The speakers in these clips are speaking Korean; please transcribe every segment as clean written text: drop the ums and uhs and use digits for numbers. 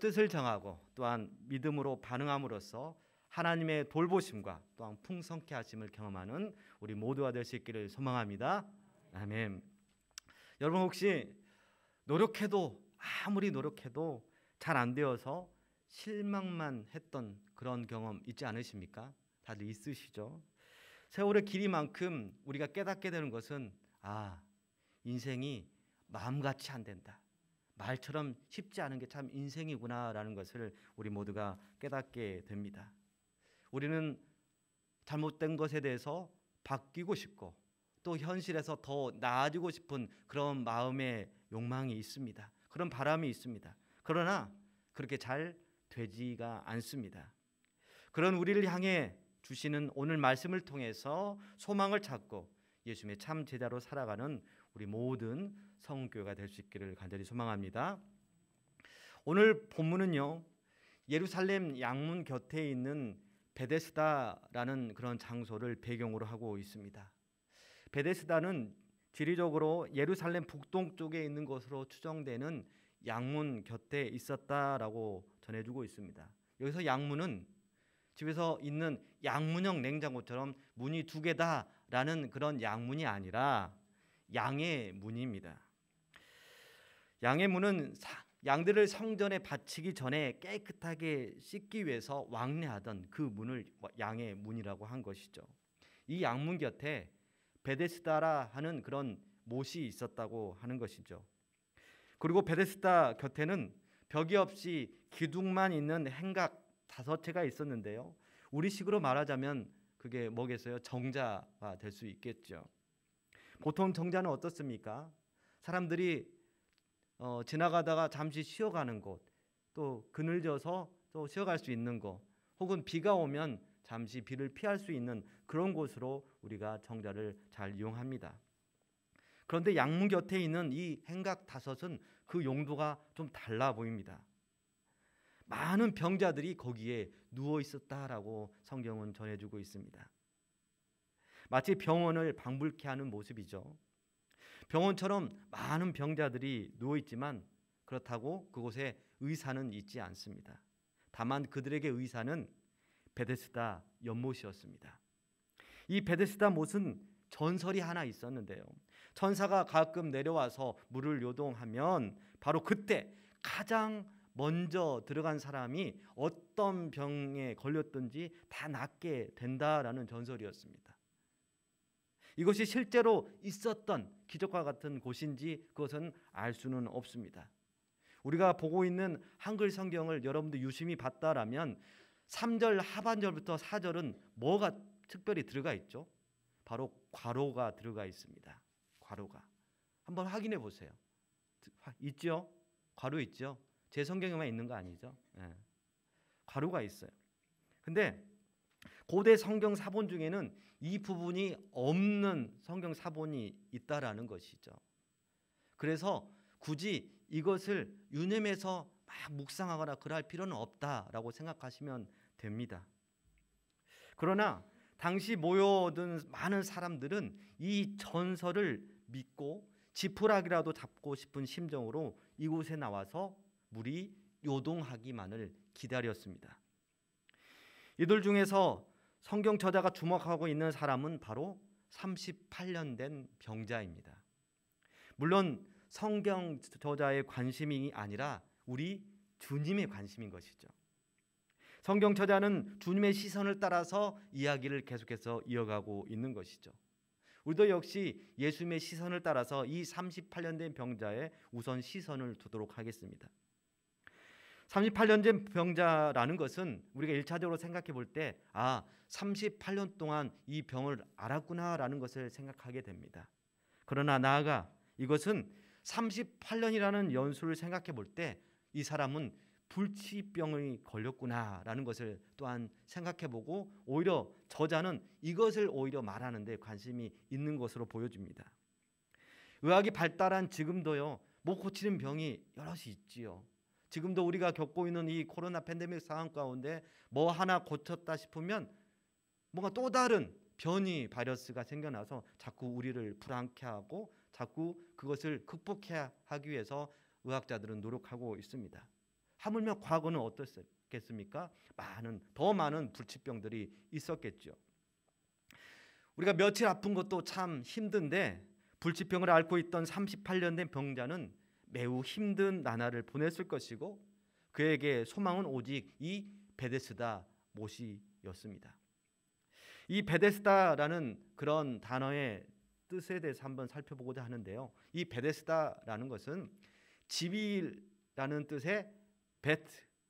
뜻을 정하고 또한 믿음으로 반응함으로써 하나님의 돌보심과 또한 풍성케 하심을 경험하는 우리 모두가 될 수 있기를 소망합니다. 아멘. 여러분 혹시 노력해도 아무리 노력해도 잘 안 되어서 실망만 했던 그런 경험 있지 않으십니까? 다들 있으시죠? 세월의 길이만큼 우리가 깨닫게 되는 것은 인생이 마음같이 안 된다. 말처럼 쉽지 않은 게 참 인생이구나라는 것을 우리 모두가 깨닫게 됩니다. 우리는 잘못된 것에 대해서 바뀌고 싶고 또 현실에서 더 나아지고 싶은 그런 마음의 욕망이 있습니다. 그런 바람이 있습니다. 그러나 그렇게 잘 되지가 않습니다. 그런 우리를 향해 주시는 오늘 말씀을 통해서 소망을 찾고 예수님의 참 제자로 살아가는 우리 모든 성교회가 될 수 있기를 간절히 소망합니다. 오늘 본문은요, 예루살렘 양문 곁에 있는 베데스다라는 그런 장소를 배경으로 하고 있습니다. 베데스다는 지리적으로 예루살렘 북동쪽에 있는 것으로 추정되는 양문 곁에 있었다라고 전해주고 있습니다. 여기서 양문은 집에서 있는 양문형 냉장고처럼 문이 두 개다라는 그런 양문이 아니라 양의 문입니다. 양의 문은 양들을 성전에 바치기 전에 깨끗하게 씻기 위해서 왕래하던 그 문을 양의 문이라고 한 것이죠. 이 양문 곁에 베데스다라 하는 그런 못이 있었다고 하는 것이죠. 그리고 베데스다 곁에는 벽이 없이 기둥만 있는 행각 5채가 있었는데요. 우리식으로 말하자면 그게 뭐겠어요? 정자가 될 수 있겠죠. 보통 정자는 어떻습니까? 사람들이 지나가다가 잠시 쉬어가는 곳, 또 그늘져서 또 쉬어갈 수 있는 곳, 혹은 비가 오면 잠시 비를 피할 수 있는 그런 곳으로 우리가 정자를 잘 이용합니다. 그런데 양문 곁에 있는 이 행각 5은 그 용도가 좀 달라 보입니다. 많은 병자들이 거기에 누워 있었다라고 성경은 전해주고 있습니다. 마치 병원을 방불케 하는 모습이죠. 병원처럼 많은 병자들이 누워 있지만 그렇다고 그곳에 의사는 있지 않습니다. 다만 그들에게 의사는 베데스다 연못이었습니다. 이 베데스다 못은 전설이 하나 있었는데요. 천사가 가끔 내려와서 물을 요동하면 바로 그때 가장 먼저 들어간 사람이 어떤 병에 걸렸든지 다 낫게 된다라는 전설이었습니다. 이것이 실제로 있었던 기적과 같은 곳인지 그것은 알 수는 없습니다. 우리가 보고 있는 한글 성경을 여러분들 유심히 봤다라면 3절 하반절부터 4절은 뭐가 특별히 들어가 있죠? 바로 괄호가 들어가 있습니다. 괄호가. 한번 확인해 보세요. 있죠? 괄호 있죠? 제 성경에만 있는 거 아니죠? 네. 괄호가 있어요. 근데 고대 성경 사본 중에는 이 부분이 없는 성경 사본이 있다라는 것이죠. 그래서 굳이 이것을 유념해서 막 묵상하거나 그럴 필요는 없다라고 생각하시면 됩니다. 그러나 당시 모여든 많은 사람들은 이 전설을 믿고 지푸라기라도 잡고 싶은 심정으로 이곳에 나와서 물이 요동하기만을 기다렸습니다. 이들 중에서 성경 저자가 주목하고 있는 사람은 바로 38년 된 병자입니다. 물론 성경 저자의 관심이 아니라 우리 주님의 관심인 것이죠. 성경 저자는 주님의 시선을 따라서 이야기를 계속해서 이어가고 있는 것이죠. 우리도 역시 예수님의 시선을 따라서 이 38년 된 병자의 우선 시선을 두도록 하겠습니다. 38년 된 병자라는 것은 우리가 1차적으로 생각해 볼 때 38년 동안 이 병을 앓았구나라는 것을 생각하게 됩니다. 그러나 나아가 이것은 38년이라는 연수를 생각해 볼 때 이 사람은 불치병이 걸렸구나라는 것을 또한 생각해 보고 오히려 저자는 이것을 오히려 말하는 데 관심이 있는 것으로 보여집니다. 의학이 발달한 지금도요, 못 고치는 병이 여럿이 있지요. 지금도 우리가 겪고 있는 이 코로나 팬데믹 상황 가운데 뭐 하나 고쳤다 싶으면 뭔가 또 다른 변이 바이러스가 생겨나서 자꾸 우리를 불안케 하고 자꾸 그것을 극복해야 하기 위해서 의학자들은 노력하고 있습니다. 하물며 과거는 어떻겠습니까? 더 많은 불치병들이 있었겠죠. 우리가 며칠 아픈 것도 참 힘든데 불치병을 앓고 있던 38년 된 병자는 매우 힘든 나날을 보냈을 것이고 그에게 소망은 오직 이 베데스다 못이었습니다. 이 베데스다라는 그런 단어의 뜻에 대해서 한번 살펴보고자 하는데요. 이 베데스다라는 것은 집이라는 뜻의 베트,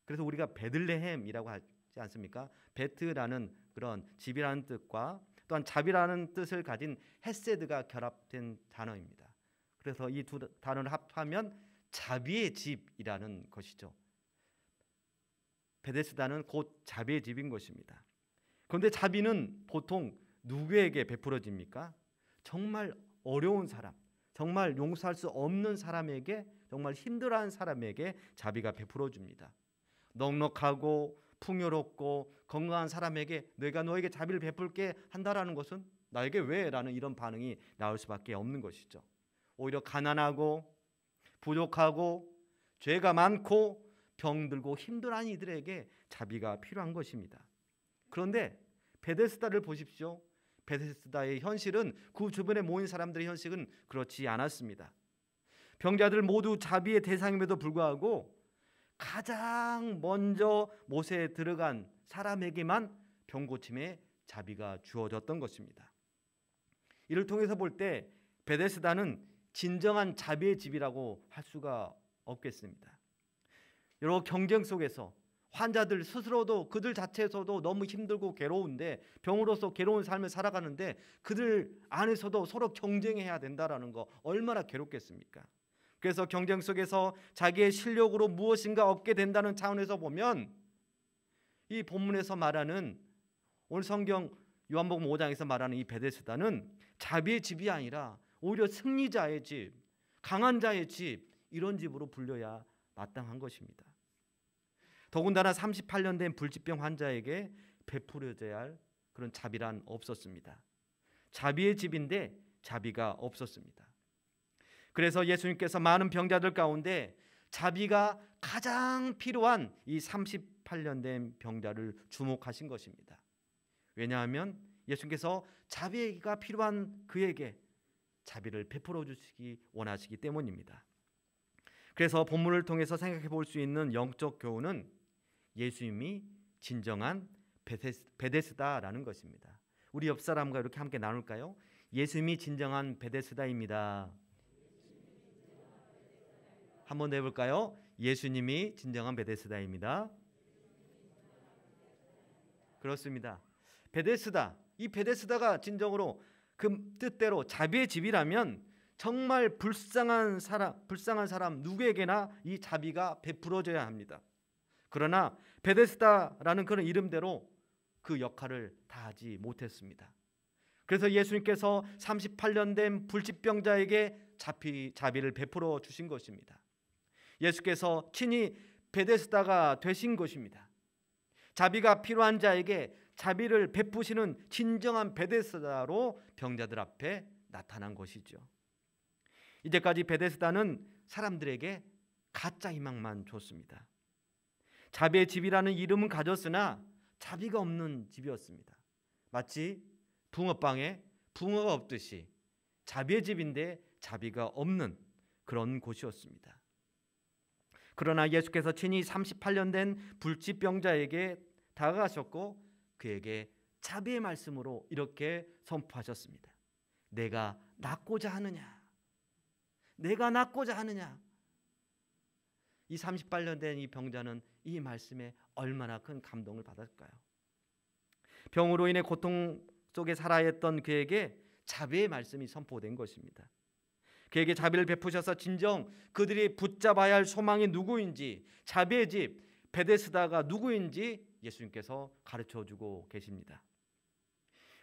그래서 우리가 베들레헴이라고 하지 않습니까? 베트라는 그런 집이라는 뜻과 또한 잡이라는 뜻을 가진 헤세드가 결합된 단어입니다. 그래서 이 두 단어를 합하면 자비의 집이라는 것이죠. 베데스다는 곧 자비의 집인 것입니다. 그런데 자비는 보통 누구에게 베풀어집니까? 정말 어려운 사람, 정말 용서할 수 없는 사람에게, 정말 힘들어하는 사람에게 자비가 베풀어줍니다. 넉넉하고 풍요롭고 건강한 사람에게 내가 너에게 자비를 베풀게 한다라는 것은 나에게 왜? 라는 이런 반응이 나올 수밖에 없는 것이죠. 오히려 가난하고 부족하고 죄가 많고 병들고 힘들어하는 이들에게 자비가 필요한 것입니다. 그런데 베데스다를 보십시오. 베데스다의 현실은 그 주변에 모인 사람들의 현실은 그렇지 않았습니다. 병자들 모두 자비의 대상임에도 불구하고 가장 먼저 못에 들어간 사람에게만 병고침의 자비가 주어졌던 것입니다. 이를 통해서 볼 때 베데스다는 진정한 자비의 집이라고 할 수가 없겠습니다. 여러 경쟁 속에서 환자들 스스로도 그들 자체에서도 너무 힘들고 괴로운데 병으로서 괴로운 삶을 살아가는데 그들 안에서도 서로 경쟁해야 된다라는 거 얼마나 괴롭겠습니까? 그래서 경쟁 속에서 자기의 실력으로 무엇인가 얻게 된다는 차원에서 보면 이 본문에서 말하는 오늘 성경 요한복음 5장에서 말하는 이 베데스다는 자비의 집이 아니라 오히려 승리자의 집, 강한 자의 집, 이런 집으로 불려야 마땅한 것입니다. 더군다나 38년 된 불치병 환자에게 베풀어져야 할 그런 자비란 없었습니다. 자비의 집인데 자비가 없었습니다. 그래서 예수님께서 많은 병자들 가운데 자비가 가장 필요한 이 38년 된 병자를 주목하신 것입니다. 왜냐하면 예수님께서 자비가 필요한 그에게 자비를 베풀어 주시기 원하시기 때문입니다. 그래서 본문을 통해서 생각해 볼 수 있는 영적 교훈은 예수님이 진정한 베데스다라는 것입니다. 우리 옆 사람과 이렇게 함께 나눌까요? 예수님이 진정한 베데스다입니다. 한번 더 해볼까요? 예수님이 진정한 베데스다입니다. 그렇습니다. 베데스다, 이 베데스다가 진정으로 그 뜻대로 자비의 집이라면 정말 불쌍한 사람 누구에게나 이 자비가 베풀어져야 합니다. 그러나 베데스다라는 그런 이름대로 그 역할을 다하지 못했습니다. 그래서 예수님께서 38년 된 불치병자에게 자비를 베풀어 주신 것입니다. 예수께서 친히 베데스다가 되신 것입니다. 자비가 필요한 자에게 자비를 베푸시는 진정한 베데스다로 병자들 앞에 나타난 것이죠. 이제까지 베데스다는 사람들에게 가짜 희망만 줬습니다. 자비의 집이라는 이름은 가졌으나 자비가 없는 집이었습니다. 마치 붕어빵에 붕어가 없듯이 자비의 집인데 자비가 없는 그런 곳이었습니다. 그러나 예수께서 친히 38년 된 불치병자에게 다가가셨고 그에게 자비의 말씀으로 이렇게 선포하셨습니다. 내가 낫고자 하느냐? 내가 낫고자 하느냐? 이 38년 된 이 병자는 이 말씀에 얼마나 큰 감동을 받았을까요? 병으로 인해 고통 속에 살아야 했던 그에게 자비의 말씀이 선포된 것입니다. 그에게 자비를 베푸셔서 진정 그들이 붙잡아야 할 소망이 누구인지, 자비의 집 베데스다가 누구인지 예수님께서 가르쳐주고 계십니다.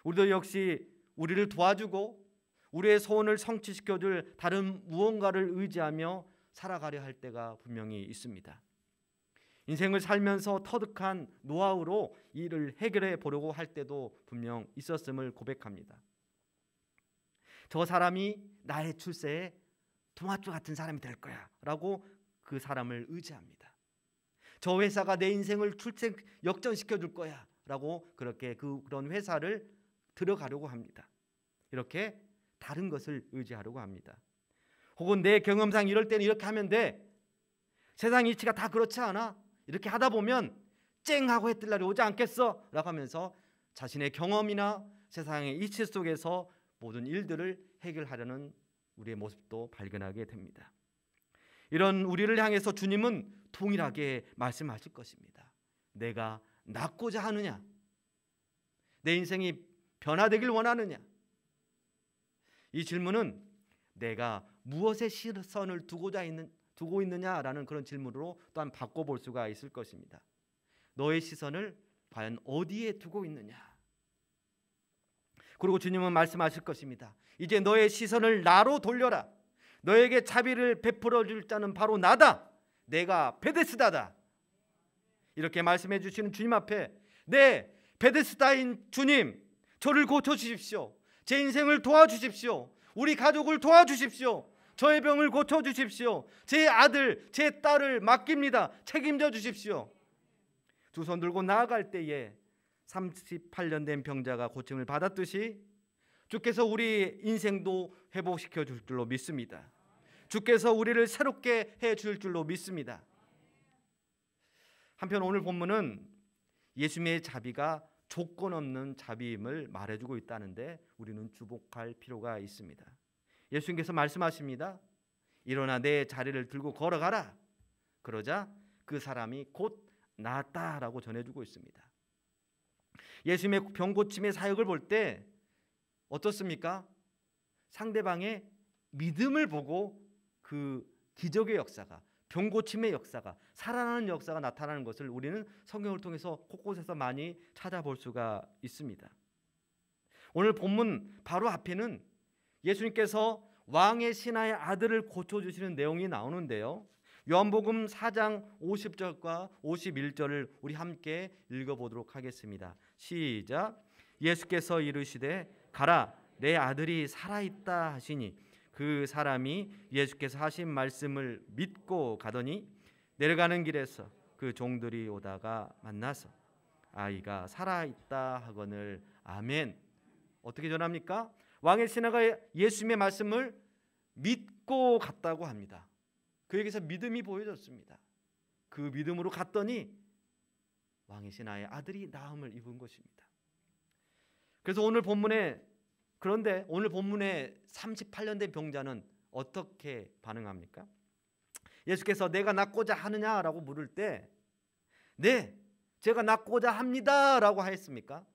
우리도 역시 우리를 도와주고 우리의 소원을 성취시켜줄 다른 무언가를 의지하며 살아가려 할 때가 분명히 있습니다. 인생을 살면서 터득한 노하우로 이를 해결해 보려고 할 때도 분명 있었음을 고백합니다. 저 사람이 나의 출세에 동아줄 같은 사람이 될 거야 라고 그 사람을 의지합니다. 저 회사가 내 인생을 출생 역전시켜 줄 거야 라고 그렇게 그런 회사를 들어가려고 합니다. 이렇게 다른 것을 의지하려고 합니다. 혹은 내 경험상 이럴 때는 이렇게 하면 돼. 세상 이치가 다 그렇지 않아? 이렇게 하다 보면 쨍하고 해뜰 날이 오지 않겠어? 라고 하면서 자신의 경험이나 세상의 이치 속에서 모든 일들을 해결하려는 우리의 모습도 발견하게 됩니다. 이런 우리를 향해서 주님은 동일하게 말씀하실 것입니다. 내가 낫고자 하느냐? 내 인생이 변화되길 원하느냐? 이 질문은 내가 무엇에 시선을 두고 있느냐라는 그런 질문으로 또한 바꿔볼 수가 있을 것입니다. 너의 시선을 과연 어디에 두고 있느냐? 그리고 주님은 말씀하실 것입니다. 이제 너의 시선을 나로 돌려라. 너에게 자비를 베풀어 줄 자는 바로 나다. 내가 베데스다다. 이렇게 말씀해 주시는 주님 앞에 네, 베데스다인 주님, 저를 고쳐주십시오. 제 인생을 도와주십시오. 우리 가족을 도와주십시오. 저의 병을 고쳐주십시오. 제 아들, 제 딸을 맡깁니다. 책임져 주십시오. 두 손 들고 나아갈 때에 38년 된 병자가 고침을 받았듯이 주께서 우리 인생도 회복시켜 줄 줄로 믿습니다. 주께서 우리를 새롭게 해 줄 줄로 믿습니다. 한편 오늘 본문은 예수님의 자비가 조건 없는 자비임을 말해주고 있다는데 우리는 주목할 필요가 있습니다. 예수님께서 말씀하십니다. 일어나 내 자리를 들고 걸어가라. 그러자 그 사람이 곧 나았다라고 전해주고 있습니다. 예수님의 병고침의 사역을 볼 때 어떻습니까? 상대방의 믿음을 보고 그 기적의 역사가, 병고침의 역사가, 살아나는 역사가 나타나는 것을 우리는 성경을 통해서 곳곳에서 많이 찾아볼 수가 있습니다. 오늘 본문 바로 앞에는 예수님께서 왕의 신하의 아들을 고쳐주시는 내용이 나오는데요. 요한복음 4장 50절과 51절을 우리 함께 읽어보도록 하겠습니다. 시작. 예수께서 이르시되 가라, 내 아들이 살아있다 하시니 그 사람이 예수께서 하신 말씀을 믿고 가더니 내려가는 길에서 그 종들이 오다가 만나서 아이가 살아있다 하거늘. 아멘. 어떻게 전합니까? 왕의 신하가 예수님의 말씀을 믿고 갔다고 합니다. 그에게서 믿음이 보여졌습니다. 그 믿음으로 갔더니 왕의 신하의 아들이 나음을 입은 것입니다. 그래서 그런데 오늘 본문의 38년 된 병자는 어떻게 반응합니까? 예수께서 내가 낫고자 하느냐라고 물을 때 네, 제가 낫고자 합니다라고 하였습니까?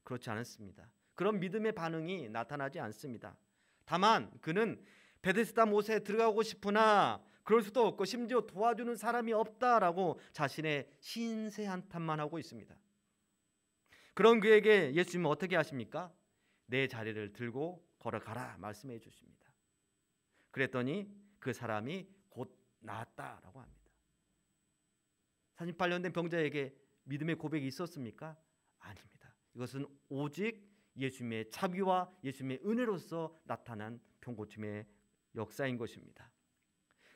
그렇지 않았습니다. 그런 믿음의 반응이 나타나지 않습니다. 다만 그는 베데스다 못에 들어가고 싶으나 그럴 수도 없고 심지어 도와주는 사람이 없다라고 자신의 신세 한탄만 하고 있습니다. 그런 그에게 예수님은 어떻게 하십니까? 내 자리를 들고 걸어가라 말씀해 주십니다. 그랬더니 그 사람이 곧 나았다라고 합니다. 38년 된 병자에게 믿음의 고백이 있었습니까? 아닙니다. 이것은 오직 예수님의 자비와 예수님의 은혜로서 나타난 병고침의 역사인 것입니다.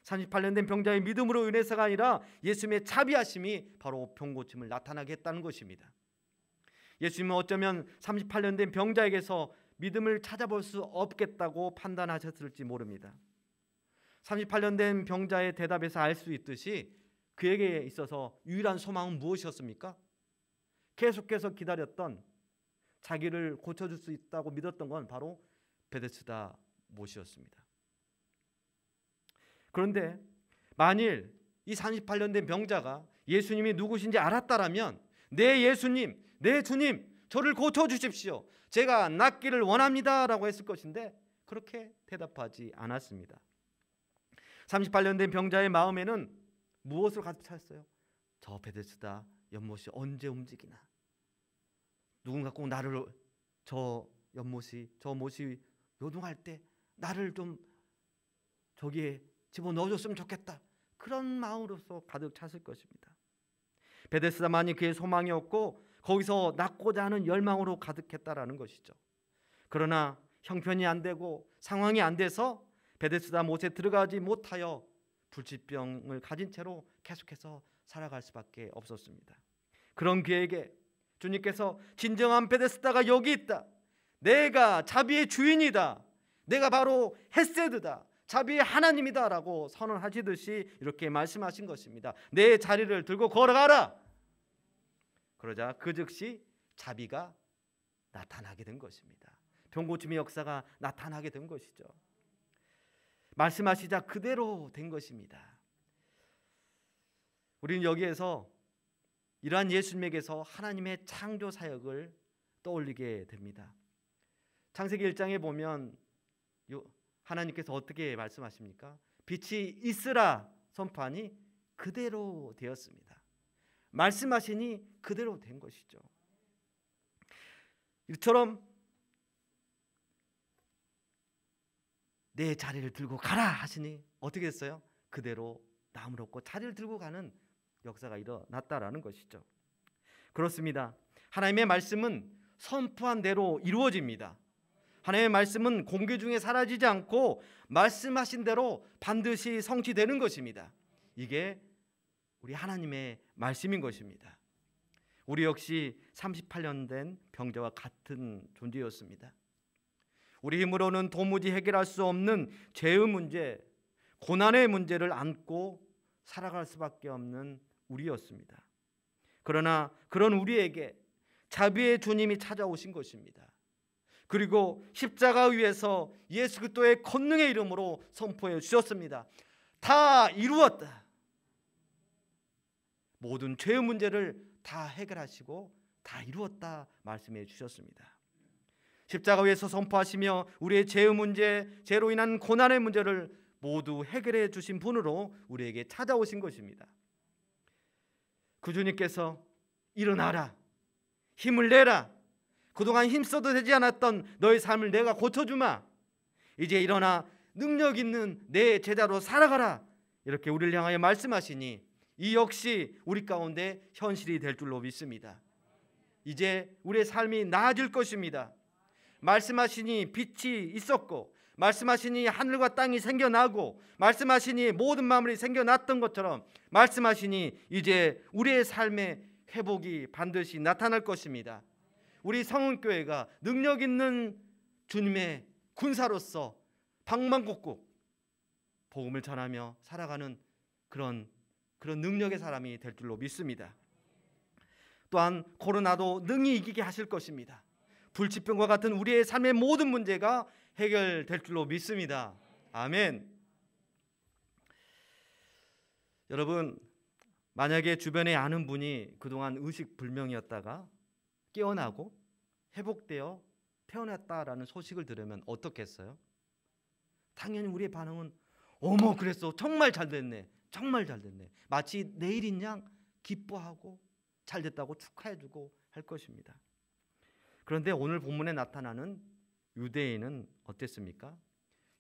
38년 된 병자의 믿음으로 인해서가 아니라 예수님의 자비하심이 바로 병고침을 나타나게 했다는 것입니다. 예수님은 어쩌면 38년 된 병자에게서 믿음을 찾아볼 수 없겠다고 판단하셨을지 모릅니다. 38년 된 병자의 대답에서 알 수 있듯이 그에게 있어서 유일한 소망은 무엇이었습니까? 계속해서 기다렸던, 자기를 고쳐줄 수 있다고 믿었던 건 바로 베데스다 못이었습니다. 그런데 만일 이 38년 된 병자가 예수님이 누구신지 알았다라면 내 예수님, 내 주님, 저를 고쳐주십시오. 제가 낫기를 원합니다 라고 했을 것인데 그렇게 대답하지 않았습니다. 38년 된 병자의 마음에는 무엇을 가득 찼어요? 저 베데스다 연못이 언제 움직이나, 누군가 꼭 나를 저 못이 요동할 때 나를 좀 저기에 집어넣어줬으면 좋겠다, 그런 마음으로서 가득 찼을 것입니다. 베데스다만이 그의 소망이었고 거기서 낫고자 하는 열망으로 가득했다라는 것이죠. 그러나 형편이 안 되고 상황이 안 돼서 베데스다 못에 들어가지 못하여 불치병을 가진 채로 계속해서 살아갈 수밖에 없었습니다. 그런 그에게 주님께서 진정한 베데스다가 여기 있다. 내가 자비의 주인이다. 내가 바로 헤세드다. 자비의 하나님이다 라고 선언하시듯이 이렇게 말씀하신 것입니다. 내 자리를 들고 걸어가라. 그러자 그 즉시 자비가 나타나게 된 것입니다. 병고침의 역사가 나타나게 된 것이죠. 말씀하시자 그대로 된 것입니다. 우리는 여기에서 이러한 예수님에게서 하나님의 창조 사역을 떠올리게 됩니다. 창세기 1장에 보면 하나님께서 어떻게 말씀하십니까? 빛이 있으라 선포하니 그대로 되었습니다. 말씀하시니 그대로 된 것이죠. 이처럼 내 자리를 들고 가라 하시니 어떻게 됐어요? 그대로 나무를 얻고 자리를 들고 가는 역사가 일어났다라는 것이죠. 그렇습니다. 하나님의 말씀은 선포한 대로 이루어집니다. 하나님의 말씀은 공기 중에 사라지지 않고 말씀하신 대로 반드시 성취되는 것입니다. 이게 우리 하나님의 말씀인 것입니다. 우리 역시 38년 된 병자와 같은 존재였습니다. 우리 힘으로는 도무지 해결할 수 없는 죄의 문제, 고난의 문제를 안고 살아갈 수밖에 없는 우리였습니다. 그러나 그런 우리에게 자비의 주님이 찾아오신 것입니다. 그리고 십자가 위에서 예수 그리스도의 권능의 이름으로 선포해 주셨습니다. 다 이루었다. 모든 죄의 문제를 다 해결하시고 다 이루었다 말씀해 주셨습니다. 십자가 위에서 선포하시며 우리의 죄의 문제, 죄로 인한 고난의 문제를 모두 해결해 주신 분으로 우리에게 찾아오신 것입니다. 그 주님께서 일어나라, 힘을 내라, 그동안 힘써도 되지 않았던 너의 삶을 내가 고쳐주마, 이제 일어나 능력 있는 내 제자로 살아가라, 이렇게 우리를 향하여 말씀하시니 이 역시 우리 가운데 현실이 될 줄로 믿습니다. 이제 우리의 삶이 나아질 것입니다. 말씀하시니 빛이 있었고, 말씀하시니 하늘과 땅이 생겨나고, 말씀하시니 모든 만물이 생겨났던 것처럼 말씀하시니 이제 우리의 삶의 회복이 반드시 나타날 것입니다. 우리 성은교회가 능력 있는 주님의 군사로서 방방곡곡 복음을 전하며 살아가는 그런 능력의 사람이 될 줄로 믿습니다. 또한 코로나도 능히 이기게 하실 것입니다. 불치병과 같은 우리의 삶의 모든 문제가 해결될 줄로 믿습니다. 아멘. 여러분, 만약에 주변에 아는 분이 그동안 의식불명이었다가 깨어나고 회복되어 태어났다라는 소식을 들으면 어떻겠어요? 당연히 우리의 반응은 어머 그랬어, 정말 잘 됐네, 정말 잘 됐네, 마치 내일인 양 기뻐하고 잘 됐다고 축하해주고 할 것입니다. 그런데 오늘 본문에 나타나는 유대인은 어땠습니까?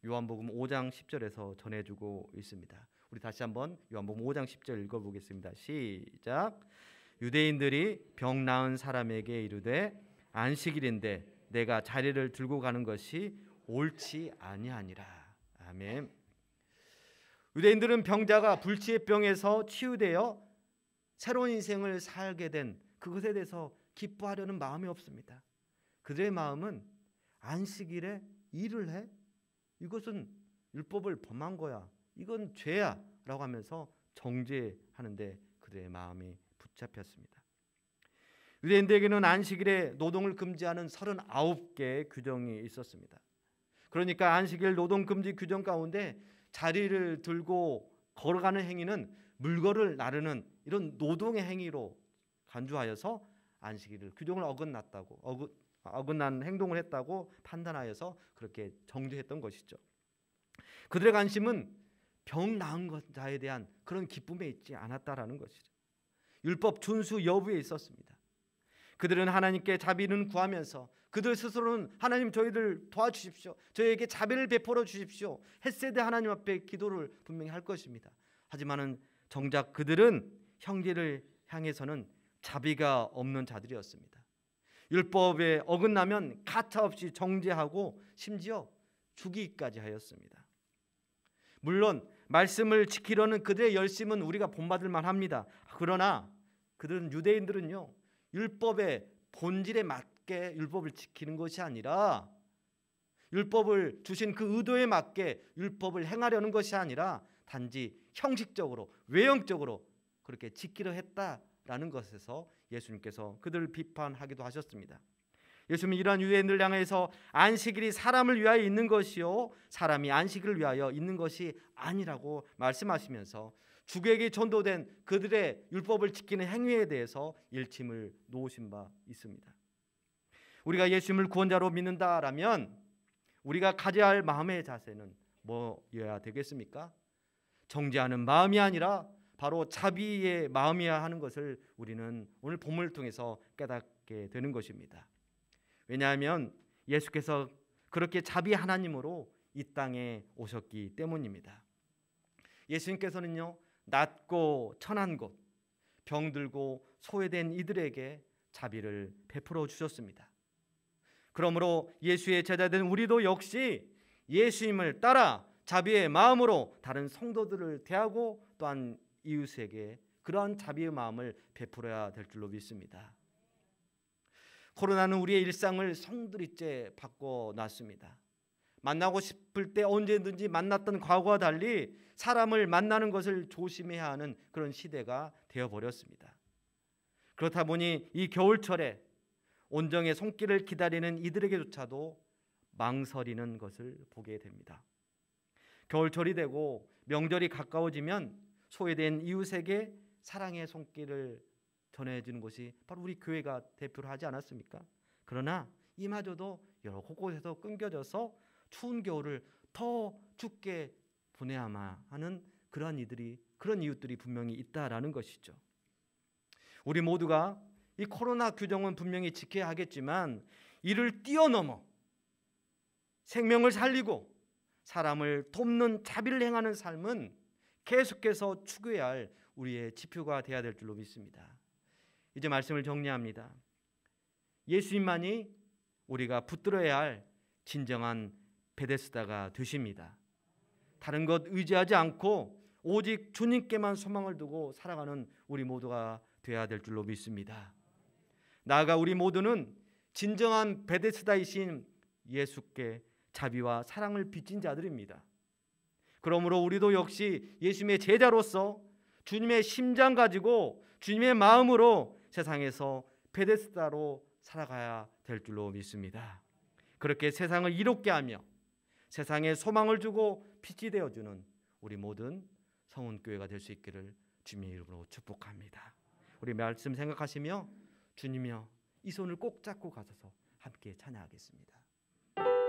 요한복음 5장 10절에서 전해주고 있습니다. 우리 다시 한번 요한복음 5장 10절 읽어보겠습니다. 시작. 유대인들이 병 나은 사람에게 이르되 안식일인데 내가 자리를 들고 가는 것이 옳지 아니하니라. 아멘. 유대인들은 병자가 불치의 병에서 치유되어 새로운 인생을 살게 된 그것에 대해서 기뻐하려는 마음이 없습니다. 그들의 마음은 안식일에 일을 해? 이것은 율법을 범한 거야, 이건 죄야 라고 하면서 정죄하는데 그들의 마음이 붙잡혔습니다. 유대인들에게는 안식일에 노동을 금지하는 39개의 규정이 있었습니다. 그러니까 안식일 노동 금지 규정 가운데 자리를 들고 걸어가는 행위는 물건을 나르는 이런 노동의 행위로 간주하여서 안식일을 규정을 어긋난 행동을 했다고 판단하여서 그렇게 정죄했던 것이죠. 그들의 관심은 병 나은 자에 대한 그런 기쁨에 있지 않았다라는 것이죠. 율법 준수 여부에 있었습니다. 그들은 하나님께 자비는 구하면서 그들 스스로는 하나님 저희들 도와주십시오, 저희에게 자비를 베풀어 주십시오, 헷세대 하나님 앞에 기도를 분명히 할 것입니다. 하지만은 정작 그들은 형제를 향해서는 자비가 없는 자들이었습니다. 율법에 어긋나면 가차없이 정죄하고 심지어 죽이기까지 하였습니다. 물론 말씀을 지키려는 그들의 열심은 우리가 본받을 만합니다. 그러나 그들은 유대인들은요, 율법의 본질에 맞게 율법을 지키는 것이 아니라, 율법을 주신 그 의도에 맞게 율법을 행하려는 것이 아니라 단지 형식적으로, 외형적으로 그렇게 지키려 했다라는 것에서 예수님께서 그들을 비판하기도 하셨습니다. 예수님은 이러한 유대인들 향해서 안식일이 사람을 위하여 있는 것이요 사람이 안식일을 위하여 있는 것이 아니라고 말씀하시면서 주객이 전도된 그들의 율법을 지키는 행위에 대해서 일침을 놓으신 바 있습니다. 우리가 예수님을 구원자로 믿는다라면 우리가 가져야 할 마음의 자세는 뭐여야 되겠습니까? 정죄하는 마음이 아니라 바로 자비의 마음이어야 하는 것을 우리는 오늘 본문을 통해서 깨닫게 되는 것입니다. 왜냐하면 예수께서 그렇게 자비 하나님으로 이 땅에 오셨기 때문입니다. 예수님께서는요, 낮고 천한 곳, 병들고 소외된 이들에게 자비를 베풀어 주셨습니다. 그러므로 예수의 제자된 우리도 역시 예수님을 따라 자비의 마음으로 다른 성도들을 대하고 또한 이웃에게 그러한 자비의 마음을 베풀어야 될 줄로 믿습니다. 코로나는 우리의 일상을 송두리째 바꿔놨습니다. 만나고 싶을 때 언제든지 만났던 과거와 달리 사람을 만나는 것을 조심해야 하는 그런 시대가 되어버렸습니다. 그렇다 보니 이 겨울철에 온정의 손길을 기다리는 이들에게조차도 망설이는 것을 보게 됩니다. 겨울철이 되고 명절이 가까워지면 소외된 이웃에게 사랑의 손길을 전해주는 것이 바로 우리 교회가 대표를 하지 않았습니까? 그러나 이마저도 여러 곳곳에서 끊겨져서 추운 겨울을 더 춥게 보내야만 하는 그런 이웃들이 분명히 있다라는 것이죠. 우리 모두가 이 코로나 규정은 분명히 지켜야 하겠지만 이를 뛰어넘어 생명을 살리고 사람을 돕는 자비를 행하는 삶은 계속해서 추구해야 할 우리의 지표가 되어야 될 줄로 믿습니다. 이제 말씀을 정리합니다. 예수님만이 우리가 붙들어야 할 진정한 베데스다가 되십니다. 다른 것 의지하지 않고 오직 주님께만 소망을 두고 살아가는 우리 모두가 되어야 될 줄로 믿습니다. 나아가 우리 모두는 진정한 베데스다이신 예수께 자비와 사랑을 빚진 자들입니다. 그러므로 우리도 역시 예수님의 제자로서 주님의 심장 가지고 주님의 마음으로 세상에서 베데스다로 살아가야 될 줄로 믿습니다. 그렇게 세상을 이롭게 하며 세상에 소망을 주고 빛이 되어주는 우리 모든 성운교회가 될 수 있기를 주님의 이름으로 축복합니다. 우리 말씀 생각하시며 주님이여 이 손을 꼭 잡고 가셔서 함께 찬양하겠습니다.